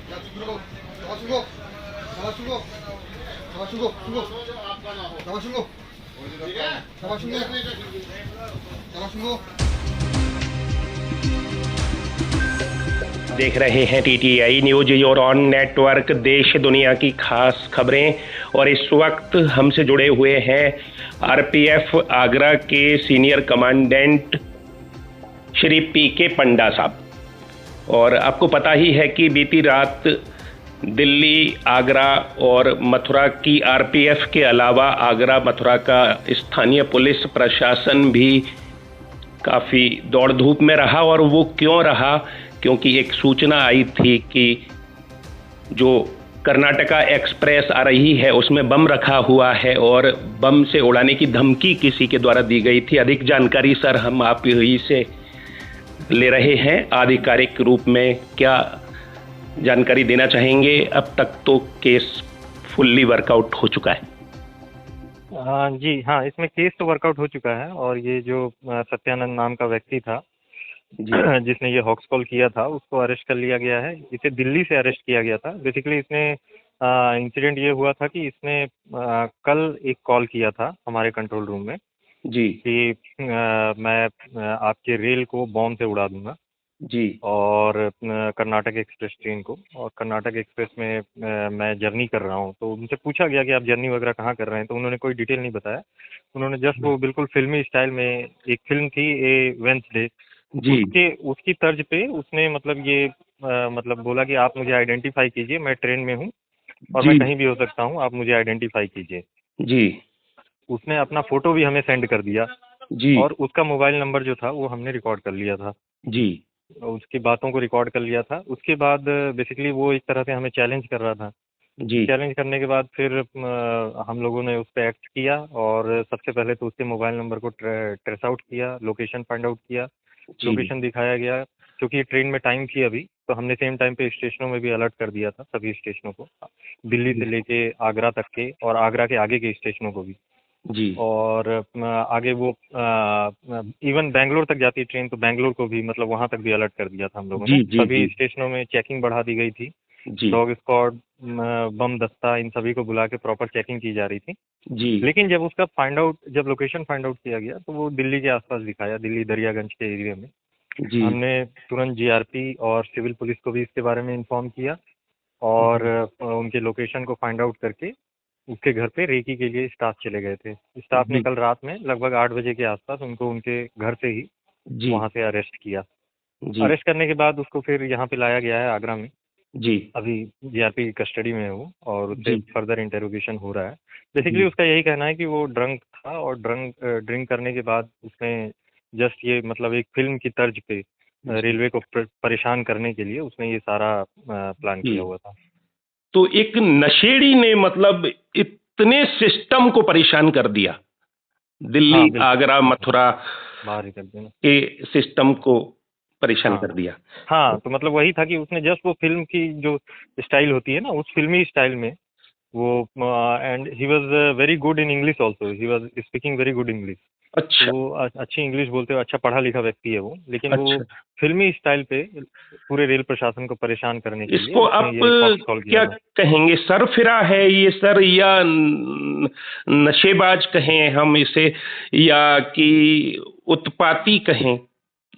야, 들어가. 나가 신고. 나가 신고. 나가 신고. 신고. 나가 신고. 나가 신고. 나가 신고. देख रहे हैं TTI news your on network. देश दुनिया की खास खबरें। और इस वक्त हमसे जुड़े हुए हैं आरपीएफ आगरा के सीनियर कमांडेंट श्री पीके पंडा साहब। और आपको पता ही है कि बीती रात दिल्ली, आगरा और मथुरा की आरपीएफ के अलावा आगरा मथुरा का स्थानीय पुलिस प्रशासन भी काफ़ी दौड़ धूप में रहा। और वो क्यों रहा? क्योंकि एक सूचना आई थी कि जो कर्नाटका एक्सप्रेस आ रही है उसमें बम रखा हुआ है और बम से उड़ाने की धमकी किसी के द्वारा दी गई थी। अधिक जानकारी सर हम आप ही से ले रहे हैं। आधिकारिक रूप में क्या जानकारी देना चाहेंगे? अब तक तो केस फुल्ली वर्कआउट हो चुका है। जी हाँ, इसमें केस तो वर्कआउट हो चुका है। और ये जो सत्यानंद नाम का व्यक्ति था जिसने ये हॉक्स कॉल किया था, उसको अरेस्ट कर लिया गया है। इसे दिल्ली से अरेस्ट किया गया था। बेसिकली इसने इंसिडेंट ये हुआ था कि इसने कल एक कॉल किया था हमारे कंट्रोल रूम में जी कि मैं आपके रेल को बॉम्ब से उड़ा दूंगा जी और कर्नाटक एक्सप्रेस ट्रेन को। और कर्नाटक एक्सप्रेस में मैं जर्नी कर रहा हूँ। तो उनसे पूछा गया कि आप जर्नी वगैरह कहाँ कर रहे हैं, तो उन्होंने कोई डिटेल नहीं बताया। उन्होंने जस्ट वो बिल्कुल फिल्मी स्टाइल में, एक फिल्म थी ए वेंसडे, जी उसकी तर्ज पे उसने मतलब ये मतलब बोला कि आप मुझे आइडेंटिफाई कीजिए, मैं ट्रेन में हूँ और मैं जी कहीं भी हो सकता हूँ, आप मुझे आइडेंटिफाई कीजिए। जी उसने अपना फोटो भी हमें सेंड कर दिया जी और उसका मोबाइल नंबर जो था वो हमने रिकॉर्ड कर लिया था, जी उसकी बातों को रिकॉर्ड कर लिया था। उसके बाद बेसिकली वो एक तरह से हमें चैलेंज कर रहा था। जी चैलेंज करने के बाद फिर हम लोगों ने उस पर एक्ट किया और सबसे पहले तो उसके मोबाइल नंबर को ट्रेस आउट किया, लोकेशन फाइंड आउट किया, जी लोकेशन दिखाया गया। क्योंकि ट्रेन में टाइम थी अभी, तो हमने सेम टाइम पे स्टेशनों में भी अलर्ट कर दिया था, सभी स्टेशनों को, दिल्ली से लेके आगरा तक के और आगरा के आगे के स्टेशनों को भी। जी और आगे वो इवन बैंगलोर तक जाती है ट्रेन, तो बैंगलोर को भी मतलब वहाँ तक भी अलर्ट कर दिया था हम लोगों ने। जी जी सभी जी स्टेशनों में चेकिंग बढ़ा दी गई थी। जी डॉग स्क्वाड, बम दस्ता, इन सभी को बुला के प्रॉपर चेकिंग की जा रही थी। जी लेकिन जब लोकेशन फाइंड आउट किया गया तो वो दिल्ली के आसपास दिखाया, दिल्ली दरियागंज के एरिया में। जी हमने तुरंत जीआरपी और सिविल पुलिस को भी इसके बारे में इन्फॉर्म किया और उनके लोकेशन को फाइंड आउट करके उसके घर पे रेकी के लिए स्टाफ चले गए थे। स्टाफ ने जी कल रात में लगभग 8 बजे के आसपास उनको उनके घर से ही जी वहाँ से अरेस्ट किया। जी अरेस्ट करने के बाद उसको फिर यहाँ पे लाया गया है आगरा में। जी अभी जीआरपी की कस्टडी में है वो और उससे जी फर्दर इंटेरोगेशन हो रहा है। बेसिकली जी उसका यही कहना है कि वो ड्रंक था और ड्रिंक करने के बाद उसने जस्ट ये मतलब एक फिल्म की तर्ज पे रेलवे को परेशान करने के लिए उसने ये सारा प्लान जी। किया हुआ था। तो एक नशेड़ी ने मतलब इतने सिस्टम को परेशान कर दिया, हाँ दिल्ली, बिल्कुल, आगरा, मथुरा बाहर ही कर देना। के सिस्टम को परेशान हाँ कर दिया। हाँ, तो मतलब वही था कि उसने जस्ट वो फिल्म की जो स्टाइल होती है ना, उस फिल्मी स्टाइल में वो, and he was very good in English also, he was speaking very good English. तो अच्छा वो अच्छी इंग्लिश बोलते हुए अच्छा पढ़ा लिखा व्यक्ति है वो, लेकिन वो अच्छा। फिल्मी स्टाइल पे पूरे रेल प्रशासन को परेशान करने के लिए इसको उसने आप ये हॉक्स कॉल किया क्या था। कहेंगे? सरफिरा है ये सर, या नशेबाज कहें हम इसे, या कि उत्पाती कहें?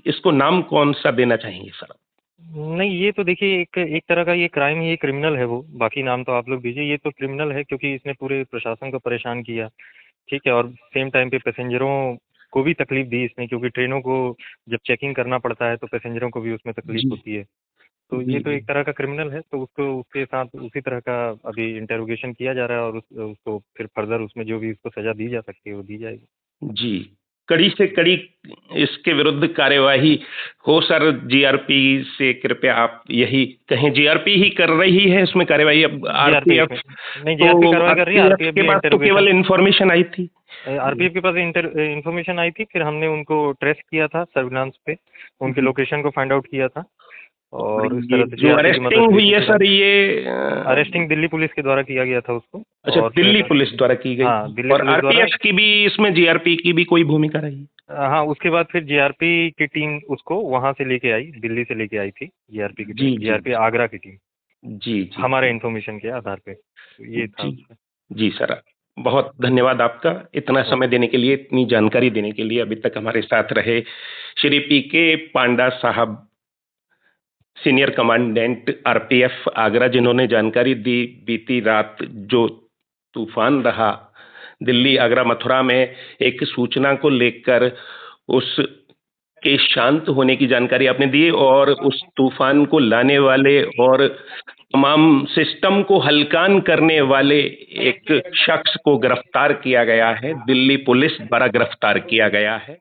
इसको नाम कौन सा देना चाहेंगे सर? नहीं, ये तो देखिए एक एक तरह का ये क्राइम ही, ये क्रिमिनल है वो, बाकी नाम तो आप लोग दीजिए, ये तो क्रिमिनल है क्योंकि इसने पूरे प्रशासन को परेशान किया। ठीक है, और सेम टाइम पे पैसेंजरों को भी तकलीफ दी इसने, क्योंकि ट्रेनों को जब चेकिंग करना पड़ता है तो पैसेंजरों को भी उसमें तकलीफ जी होती है। तो जी ये तो जी एक तरह का क्रिमिनल है, तो उसको उसके साथ उसी तरह का अभी इंटेरोगेशन किया जा रहा है और उसको फिर फर्दर उसमें जो भी उसको सजा दी जा सकती है वो दी जाएगी। जी। कड़ी से कड़ी इसके विरुद्ध कार्यवाही हो सर। जीआरपी से कृपया आप यही कहें, जीआरपी ही कर रही है इसमें कार्यवाही। अब जीआरपी आरपीएफ, इसमें नहीं, जीआरपी तो कार्रवाई कर रही है, आरपीएफ आरपीएफ के भी पास तो इंटेरोगेशन, केवल इंफॉर्मेशन आई थी। आरपीएफ के पास इंफॉर्मेशन आई थी, फिर हमने उनको ट्रेस किया था सर्विलांस पे, उनके जी। लोकेशन को फाइंड आउट किया था और और इस ये तरह से जो जीआरपी की अरेस्टिंग मदद ली हुई थी है फिर सर, हम। ये अरेस्टिंग दिल्ली पुलिस के द्वारा किया गया था उसको। अच्छा, और दिल्ली फिर पुलिस द्वारा की गई हाँ, थी। दिल्ली और पुलिस द्वारा। आरपीएफ की भी इसमें, जीआरपी की भी कोई भूमिका रही? हाँ, उसके बाद फिर जीआरपी की टीम उसको वहां से लेके आई, दिल्ली से लेके आई थी जीआरपी की टीम, जी जी जीआरपी आगरा की टीम। जी जी हमारे इन्फॉर्मेशन के आधार पे। तो ये था जी उसका। जी सर, बहुत धन्यवाद आपका इतना समय देने के लिए, इतनी जानकारी देने के लिए। अभी तक हमारे साथ रहे श्री पीके पांडा साहब, सीनियर कमांडेंट आरपीएफ आगरा, जिन्होंने जानकारी दी बीती रात जो तूफान रहा दिल्ली आगरा मथुरा में, एक सूचना को लेकर उस के शांत होने की जानकारी आपने दी, और उस तूफान को लाने वाले और तमाम सिस्टम को हलकान करने वाले एक शख्स को गिरफ्तार किया गया है, दिल्ली पुलिस द्वारा गिरफ्तार किया गया है।